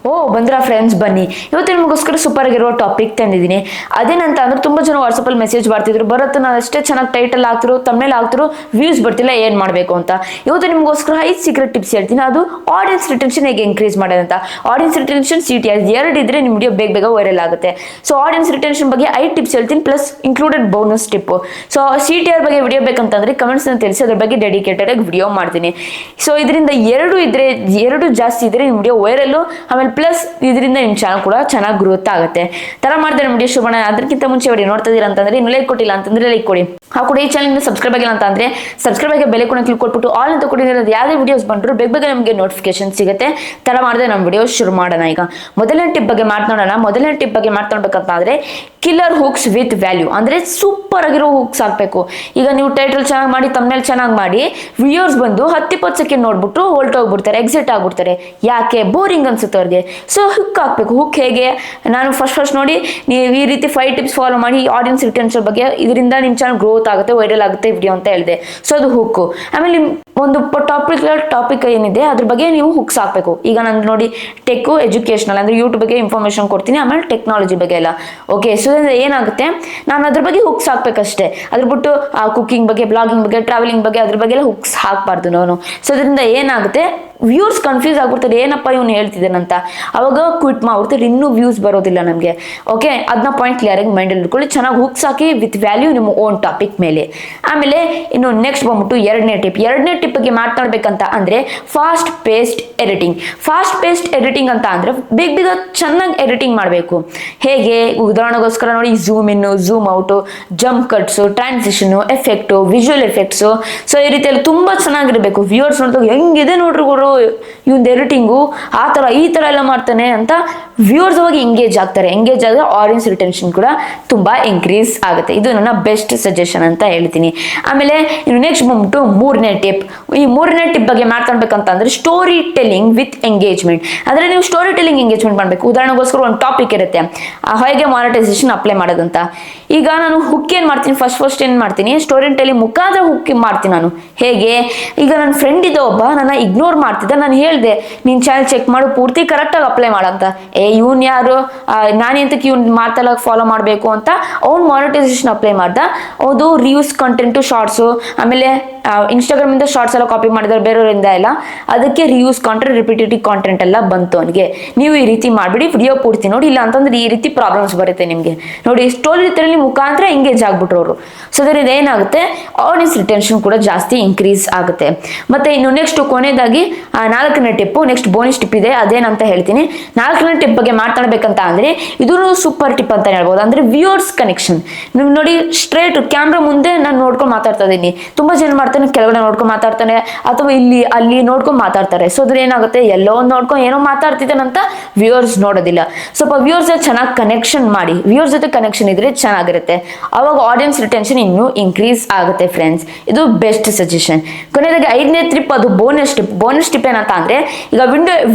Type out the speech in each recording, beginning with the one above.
ಓ ಬಂದ್ರಾ friends, ಬನ್ನಿ. ಇವತ್ತು ನಿಮಗೋಸ್ಕರ ಸೂಪರ್ ಆಗಿರೋ ಟಾಪಿಕ್ ತಂದಿದ್ದೀನಿ. ಅದೇನಂತ ಅಂದ್ರೆ ತುಂಬಾ ಜನ ವಾಟ್ಸಪ್ಪಲ್ಲಿ ಮೆಸೇಜ್ ಮಾಡ್ತಿದ್ರು, ಬರುತ್ತೆ ನಾನು ಅಷ್ಟೇ ಚೆನ್ನಾಗಿ ಟೈಟಲ್ ಆಗ್ತಿರೋ ತಮ್ಮನೇಲಿ ಆಗ್ತಿರೋ ವ್ಯೂಸ್ ಬರ್ತಿಲ್ಲ, ಏನ್ ಮಾಡಬೇಕು ಅಂತ. ಇವತ್ತು ನಿಮಗೋಸ್ಕರ 5 ಸೀಕ್ರೆಟ್ ಟಿಪ್ಸ್ ಹೇಳ್ತೀನಿ. ಅದು ಆಡಿಯನ್ಸ್ ರಿಟೆನ್ಷನ್ ಹೇಗೆ ಇನ್ಕ್ರೀಸ್ ಮಾಡೋದಂತ. ಆಡಿಯನ್ಸ್ ರಿಟೆನ್ಷನ್, CTR ಎರಡು ಇದ್ರೆ ನಿಮ್ಮ ವಿಡಿಯೋ ಬೇಗ ವೈರಲ್ ಆಗುತ್ತೆ. ಸೊ ಆಡಿಯನ್ಸ್ ರಿಟೆನ್ಷನ್ ಬಗ್ಗೆ 5 ಟಿಪ್ಸ್ ಹೇಳ್ತೀನಿ, plus included bonus tip. So CTR ಬಗ್ಗೆ ವಿಡಿಯೋ ಬೇಕಂತಂದ್ರೆ ಕಮೆಂಟ್ಸ್ ತಿಳಿಸಿ, ಅದ್ರ ಬಗ್ಗೆ ಡೆಡಿಕೇಟೆಡ್ ಆಗಿ ವಿಡಿಯೋ ಮಾಡ್ತೀನಿ. ಸೊ ಇದರಿಂದ ಎರಡು ಜಾಸ್ತಿ ಇದ್ರೆ ನಿಮ್ಮ ವಿಡಿಯೋ ವೈರಲ್, ಆಮೇಲೆ ಪ್ಲಸ್ ಇದರಿಂದ ನಿಮ್ಮ ಚಾನಲ್ ಕೂಡ ಚೆನ್ನಾಗಿ ಗ್ರೋತ್ ಆಗುತ್ತೆ. ತರ ಮಾಡಿದ್ರೆ ನಮ್ಮ ವಿಡಿಯೋ ಶುರು ಮಾಡೋಣ. ಅದಕ್ಕಿಂತ ಮುಂಚೆ ವಿಡಿಯೋ ನೋಡ್ತಾ ಇದೀರಾ ಅಂತಂದ್ರೆ ಇನ್ನು ಲೈಕ್ ಕೊಟ್ಟಿಲ್ಲ ಅಂತಂದ್ರೆ ಲೈಕ್ ಕೊಡಿ. ಕೂಡ ಈ ಚಾನಲ್ ಸಬ್ಸ್ಕ್ರೈಬ್ ಆಗಿಲ್ಲ ಅಂತಂದ್ರೆ ಸಬ್ಸ್ಕ್ರೈಬ್ ಆಗಿ ಬೆಲೆ ಕೂಡ ಕ್ಲಿಕ್ ಕೊಟ್ಬಿಟ್ಟು ಆಲ್ ಅಂತ ಕೊಟ್ಟಿರೋದು ಯಾವುದೇ ವಿಡಿಯೋಸ್ ಬಂದ್ರು ಬೇಗ ನಮಗೆ ನೋಟಿಫಿಕೇಶನ್ ಸಿಗುತ್ತೆ. ತರ ಮಾಡಿದ್ರೆ ನಮ್ಮ ವಿಡಿಯೋ ಶುರು ಮಾಡೋಣ. ಈಗ ಮೊದಲನೇ ಟಿಪ್ ಬಗ್ಗೆ ಮಾತನಾಡಬೇಕಂತ ಅಂದ್ರೆ ಕಿಲ್ಲರ್ ಹುಕ್ಸ್ ವಿತ್ ವ್ಯಾಲ್ಯೂ. ಅಂದ್ರೆ ಸೂಪರ್ ಆಗಿರೋ ಹುಕ್ಸ್ ಹಾಕ್ಬೇಕು. ಈಗ ನೀವು ಟೈಟಲ್ ಚೆನ್ನಾಗಿ ಮಾಡಿ, ತಮ್ಮನೇಲಿ ಚೆನ್ನಾಗಿ ಮಾಡಿ, ವ್ಯೂಯರ್ಸ್ ಬಂದು 10-20 ಸೆಕೆಂಡ್ ನೋಡ್ಬಿಟ್ಟು ಹೊಲ್ಟೋಗ್ಬಿಡ್ತಾರೆ, ಎಕ್ಸಿಟ್ ಆಗ್ಬಿಡ್ತಾರೆ. ಯಾಕೆ? ಬೋರಿಂಗ್ ಅನ್ಸುತ್ತೆ ಅವ್ರಿಗೆ. ಸೊ ಹುಕ್ ಹಾಕ್ಬೇಕು. ಹುಕ್ ಹೇಗೆ? ನಾನು ಫಸ್ಟ್ ನೋಡಿ, ನೀವು ಈ ರೀತಿ 5 ಟಿಪ್ಸ್ ಫಾಲೋ ಮಾಡಿ ಆಡಿಯನ್ಸ್ ರಿಟೆನ್ಷನ್ ಬಗ್ಗೆ, ಇದರಿಂದ ನಿಮ್ಮ ಚಾನಲ್ ಗ್ರೋತ್ ಆಗುತ್ತೆ, ವೈರಲ್ ಆಗುತ್ತೆ ವಿಡಿಯೋ ಅಂತ ಹೇಳಿದೆ. ಸೊ ಅದು ಹುಕ್. ಆಮೇಲೆ ಒಂದು ಟಾಪಿಕ್ ಏನಿದೆ ಅದ್ರ ಬಗ್ಗೆ ನೀವು ಹುಕ್ಸ್ ಹಾಕ್ಬೇಕು. ಈಗ ನಾನು ನೋಡಿ ಟೆಕ್ ಎಜುಕೇಶನಲ್ ಅಂದ್ರೆ ಯೂಟ್ಯೂಬ್ ಬಗ್ಗೆ ಇನ್ಫಾರ್ಮೇಶನ್ ಕೊಡ್ತೀನಿ, ಆಮೇಲೆ ಟೆಕ್ನಾಲಜಿ ಬಗ್ಗೆ ಎಲ್ಲ. ಓಕೆ, ಸೊ ಏನಾಗುತ್ತೆ, ನಾನು ಅದ್ರ ಬಗ್ಗೆ ಹುಕ್ಸ್ ಹಾಕ್ಬೇಕಷ್ಟೇ. ಅದ್ರ ಬಿಟ್ಟು ಕುಕಿಂಗ್ ಬಗ್ಗೆ, ಬ್ಲಾಗಿಂಗ್ ಬಗ್ಗೆ, ಟ್ರಾವೆಲಿಂಗ್ ಬಗ್ಗೆ ಅದ್ರ ಬಗ್ಗೆ ಎಲ್ಲ ಹುಕ್ಸ್ ಹಾಕ್ಬಾರ್ದು ನಾನು. ಸೊ ಅದರಿಂದ ಏನಾಗುತ್ತೆ, ವ್ಯೂಸ್ ಕನ್ಫ್ಯೂಸ್ ಆಗ್ಬಿಡ್ತಾರೆ, ಏನಪ್ಪ ಇವನು ಹೇಳ್ತಿದ್ದಾನಂತ. ಅವಾಗ ಕ್ವಿಟ್ ಮಾಡ್ಬಿಡ್ತಾರೆ, ಇನ್ನೂ ವ್ಯೂಸ್ ಬರೋದಿಲ್ಲ ನಮಗೆ. ಓಕೆ, ಅದನ್ನ ಪಾಯಿಂಟ್ ಕ್ಲಿಯರ್ ಆಗಿ ಮೈಂಡಲ್ಲಿ ಇಟ್ಕೊಳ್ಳಿ. ಚೆನ್ನಾಗಿ ಹುಕ್ಸ್ ಹಾಕಿ ವಿತ್ ವ್ಯಾಲ್ಯೂ ನಿಮ್ಮ ಓನ್ ಟಾಪಿಕ್ ಮೇಲೆ. ಆಮೇಲೆ ಇನ್ನು ನೆಕ್ಸ್ಟ್ ಬಂದ್ಬಿಟ್ಟು ಎರಡನೇ ಟಿಪ್ ಬಗ್ಗೆ ಮಾತನಾಡ್ಬೇಕಂತ ಅಂದ್ರೆ ಫಾಸ್ಟ್ ಪೇಸ್ಡ್ ಎಡಿಟಿಂಗ್ ಅಂತ ಅಂದ್ರೆ ಬೇಗ ಚೆನ್ನಾಗಿ ಎಡಿಟಿಂಗ್ ಮಾಡಬೇಕು. ಹೇಗೆ? ಉದಾಹರಣೆಗೋಸ್ಕರ ನೋಡಿ, zoom in, zoom out, jump cuts, transition, effect, visual effects. So ಈ ರೀತಿಯಲ್ಲಿ ತುಂಬಾ ಚೆನ್ನಾಗಿರ್ಬೇಕು. ವ್ಯೂವರ್ಸ್ ನೋಡಿದಾಗ ಹೆಂಗಿದೆ ನೋಡ್ರಿ ಗುರು ಇವನ್ ಎಡಿಟಿಂಗು, ಈ ತರ ಎಲ್ಲ ಮಾಡ್ತಾನೆ ಅಂತ ವ್ಯೂವರ್ಸ್ ಹೋಗಿ ಎಂಗೇಜ್ ಆಗ್ತಾರೆ. ಎಂಗೇಜ್ ಆದ್ರೆ ಆಡಿಯನ್ಸ್ ರಿಟೆನ್ಷನ್ ಕೂಡ ತುಂಬಾ ಇನ್ಕ್ರೀಸ್ ಆಗುತ್ತೆ. ಇದು ನನ್ನ ಬೆಸ್ಟ್ ಸಜೆಷನ್ ಅಂತ ಹೇಳ್ತೀನಿ. ಆಮೇಲೆ ಇನ್ನು ನೆಕ್ಸ್ಟ್ ಬಂದ್ಬಿಟ್ಟು ಮೂರನೇ ಟಿಪ್. ಈ ಮೂರನೇ ಟಿಪ್ ಬಗ್ಗೆ ಮಾತಾಡ್ಬೇಕಂತ ಅಂದ್ರೆ ಸ್ಟೋರಿ ಟೆಲ್ಲಿಂಗ್ ವಿತ್ ಎಂಗೇಜ್ಮೆಂಟ್. ಅಂದ್ರೆ ನೀವು ಸ್ಟೋರಿ ಟೆಲ್ಲಿಂಗ್ ಎಂಗೇಜ್ಮೆಂಟ್ ಮಾಡಬೇಕು. ಉದಾಹರಣೆಗೋಸ್ಕರ ಒಂದು ಟಾಪಿಕ್ ಇರುತ್ತೆ, ಹೇಗೆ ಮಾನಿಟೈಸೇಷನ್ ಅಪ್ಲೈ ಮಾಡೋದಂತ. ಈಗ ನಾನು ಹುಕ್ ಏನ್ ಮಾಡ್ತೀನಿ, ಫಸ್ಟ್ ಏನ್ ಮಾಡ್ತೀನಿ, ಸ್ಟೋರಿ ಟೆಲ್ಲಿಂಗ್ ಮುಖಾಂತರ ಹುಕ್ ಮಾಡ್ತೀನಿ ನಾನು. ಹೇಗೆ? ಈಗ ನನ್ನ ಫ್ರೆಂಡ್ ಇದ್ದ ಒಬ್ಬ ನನ್ನ ಇಗ್ನೋರ್ ಮಾಡ್ತಿದ್ದ, ನಾನು ಹೇಳ್ದೆ ನಿನ್ ಚಾನಲ್ ಚೆಕ್ ಮಾಡು, ಪೂರ್ತಿ ಕರೆಕ್ಟ್ ಆಗಿ ಅಪ್ಲೈ ಮಾಡಂತ. ಇವನ್ ಯಾರು, ನಾನೆಂತಕ್ಕೆ ಇವ್ನ್ ಮಾತೆಲ್ಲ ಫಾಲೋ ಮಾಡ್ಬೇಕು ಅಂತ ಅವ್ನು ಮಾನಿಟೈಸೇಷನ್ ಅಪ್ಲೈ ಮಾಡ್ದ. ಅದು ರಿಯೂಸ್ ಕಂಟೆಂಟ್, ಶಾರ್ಟ್ಸ್, ಆಮೇಲೆ ಇನ್ಸ್ಟಾಗ್ರಾಮ್ ಇಂದ ಶಾರ್ಟ್ಸ್ ಎಲ್ಲ ಕಾಪಿ ಮಾಡಿದ್ರೆ ಬೇರೆಯವರಿಂದ ಎಲ್ಲ, ಅದಕ್ಕೆ ರಿಯೂಸ್ ಕಾಂಟೆಂಟ್, ರಿಪಿಟೇಟಿವ್ ಕಾಂಟೆಂಟ್ ಎಲ್ಲ ಬಂತು ಅವನಿಗೆ. ನೀವು ಈ ರೀತಿ ಮಾಡ್ಬಿಡಿ, ವಿಡಿಯೋ ಪೂರ್ತಿ ನೋಡಿ, ಇಲ್ಲ ಅಂತಂದ್ರೆ ಈ ರೀತಿ ಪ್ರಾಬ್ಲಮ್ಸ್ ಬರುತ್ತೆ ನಿಮ್ಗೆ. ನೋಡಿ, ಸ್ಟೋರಿ ಟೆಲ್ಲಿಂಗ್ ಮುಖಾಂತರ ಎಂಗೇಜ್ ಆಗ್ಬಿಟ್ರು ಅವರು. ಸೊ ಅದರಿಂದ ಏನಾಗುತ್ತೆ, ಆಡಿಯನ್ಸ್ ರಿಟೆನ್ಷನ್ ಕೂಡ ಜಾಸ್ತಿ ಇನ್ಕ್ರೀಸ್ ಆಗುತ್ತೆ. ಮತ್ತೆ ಇನ್ನು ನೆಕ್ಸ್ಟ್ ಕೊನೆಯದಾಗಿ 4ನೇ ಟಿಪ್, ನೆಕ್ಸ್ಟ್ ಬೋನಸ್ ಟಿಪ್ ಇದೆ, ಅದೇನಂತ ಹೇಳ್ತೀನಿ. 4ನೇ ಟಿಪ್ ಬಗ್ಗೆ ಮಾತಾಡ್ಬೇಕಂತ ಅಂದ್ರೆ ಇದು ಸೂಪರ್ ಟಿಪ್ ಅಂತ ಹೇಳ್ಬೋದು. ಅಂದ್ರೆ ವ್ಯೂವರ್ಸ್ ಕನೆಕ್ಷನ್. ನೀವು ನೋಡಿ, ಸ್ಟ್ರೇಟ್ ಕ್ಯಾಮ್ರಾ ಮುಂದೆ ನಾನು ನೋಡ್ಕೊಂಡು ಮಾತಾಡ್ತಾ ಇದ್ದೀನಿ. ತುಂಬಾ ಜನ ಮಾಡ್ತಾನೆ, ಕೆಳಗಡೆ ನೋಡ್ಕೊಂಡು ಮಾತಾಡ್ತಾನೆ, ಅಥವಾ ಅಲ್ಲಿ ನೋಡ್ಕೊಂಡು ಮಾತಾಡ್ತಾರೆ. ಸೊ ಅದ್ರ ಏನಾಗುತ್ತೆ, ಎಲ್ಲೋ ಒಂದು ನೋಡ್ಕೊಂಡು ಏನೋ ಮಾತಾಡ್ತಿದ್ದಾನಂತ ವ್ಯೂವರ್ಸ್ ನೋಡೋದಿಲ್ಲ. ಸ್ವಲ್ಪ ವ್ಯೂವರ್ಸ್ ಚೆನ್ನಾಗಿ ಕನೆಕ್ಷನ್ ಮಾಡಿ, ವ್ಯೂವರ್ಸ್ ಜೊತೆ ಕನೆಕ್ಷನ್ ಇದ್ರೆ ಚೆನ್ನಾಗಿರುತ್ತೆ. ಅವಾಗ ಆಡಿಯನ್ಸ್ ರಿಟೆನ್ಷನ್ ಇನ್ನೂ ಇನ್ಕ್ರೀಸ್ ಆಗುತ್ತೆ ಫ್ರೆಂಡ್ಸ್. ಇದು ಬೆಸ್ಟ್ ಸಜೆಷನ್. ಕೊನೆಯದಾಗಿ 5ನೇ ಟಿಪ್, ಅದು ಬೋನಸ್ ಟಿಪ್ ಏನಂತ ಅಂದ್ರೆ, ಈಗ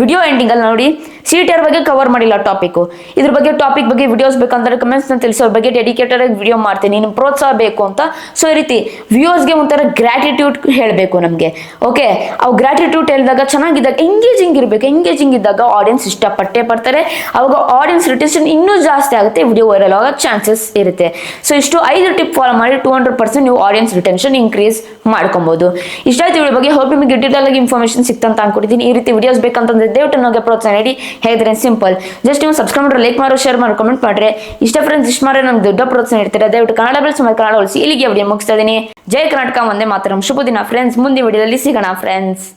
ವಿಡಿಯೋ ಎಂಡಿಂಗ್ ಅಲ್ಲಿ ನೋಡಿ, CTR ಬಗ್ಗೆ ಕವರ್ ಮಾಡಿಲ್ಲ ಟಾಪಿಕ್. ಇದ್ರ ಬಗ್ಗೆ ಟಾಪಿಕ್ ಬಗ್ಗೆ ವಿಡಿಯೋಸ್ ಬೇಕಂದ್ರೆ ಕಮೆಂಟ್ಸ್ ತಿಳಿಸೋ ಬಗ್ಗೆ ಡೆಡಿಕೇಟೆಡ್ ಆಗಿ ವಿಡಿಯೋ ಮಾಡ್ತೀನಿ, ನಿಮ್ ಪ್ರೋತ್ಸಾಹ ಬೇಕು ಅಂತ. ಸೊ ಈ ರೀತಿ ವ್ಯೂವರ್ಸ್ಗೆ ಒಂಥರ ಗ್ರಾಟಿಟ್ಯೂಡ್ ಹೇಳಬೇಕು ನಮಗೆ. ಓಕೆ, ಅವು ಗ್ರಾಟಿಟ್ಯೂಡ್ ಹೇಳಿದಾಗ ಚೆನ್ನಾಗಿದ್ದಾಗ ಎಂಗೇಜಿಂಗ್ ಇರಬೇಕು. ಎಂಗೇಜಿಂಗ್ ಇದ್ದಾಗ ಆಡಿಯನ್ಸ್ ಇಷ್ಟಪಟ್ಟೆ ಪಡ್ತಾರೆ. ಅವಾಗ ಆಡಿಯನ್ಸ್ ರಿಟೆನ್ಷನ್ ಇನ್ನೂ ಜಾಸ್ತಿ ಆಗುತ್ತೆ, ವಿಡಿಯೋ ವೈರಲ್ ಆಗೋ ಚಾನ್ಸಸ್ ಇರುತ್ತೆ. ಸೊ ಇಷ್ಟು 5 ಟಿಪ್ ಫಾಲೋ ಮಾಡಿ 200% ನೀವು ಆಡಿಯನ್ಸ್ ರಿಟೆನ್ಷನ್ ಇನ್ಕ್ರೀಸ್ ಮಾಡ್ಕೊಬಹುದು. ಇಷ್ಟಾಯ್ತು ವಿಡಿಯೋ ಬಗ್ಗೆ. ಹೋಪ್ ನಿಮಗೆ ಡೀಟೇಲ್ ಆಗಿ ಇನ್ಫಾರ್ಮೇಶನ್ ಸಿಕ್ತಂತ ಅನ್ಕೊಟ್ಟಿದ್ದೀನಿ. ಈ ರೀತಿ ವಿಡಿಯೋಸ್ ಬೇಕಂತಂದ್ರೆ ದಯವಿಟ್ಟು ನನಗೆ ಪ್ರೋತ್ಸಾಹ ನೀಡಿ. ಹೇಳಿದ್ರೆ ಸಿಂಪಲ್, ಜಸ್ಟ್ ನೀವು ಸಬ್ಸ್ಕ್ರೈಬ್ ಮಾಡ್ರೆ, ಲೈಕ್ ಮಾಡೋ, ಶೇರ್ ಮಾಡಿ, ಕಮೆಂಟ್ ಮಾಡ್ರೆ, ಇಷ್ಟ ಫ್ರೆಂಡ್ಸ್ ಇಷ್ಟ ಮಾಡ್ರೆ ನಮ್ಗೆ ದೊಡ್ಡ ಪ್ರೋತ್ಸಾಹ ನೀಡ್ತೀರಾ. ದಯವಿಟ್ಟು ಕನ್ನಡ ಬೆಳೆಸಿ ಮತ್ತು ಕನ್ನಡ ಉಳಿಸಿ. ಇಲ್ಲಿಗೆ ವಿಡಿಯೋ ಮುಗಿಸ್ತಾ ಇದೀನಿ. ಜೈ ಕರ್ನಾಟಕ, ಒಂದೇ ಮಾತರಂ. ಶುಭ ದಿನ ಫ್ರೆಂಡ್ಸ್. ಮುಂದಿನ ವಿಡಿಯೋದಲ್ಲಿ ಸಿಗೋಣ ಫ್ರೆಂಡ್ಸ್.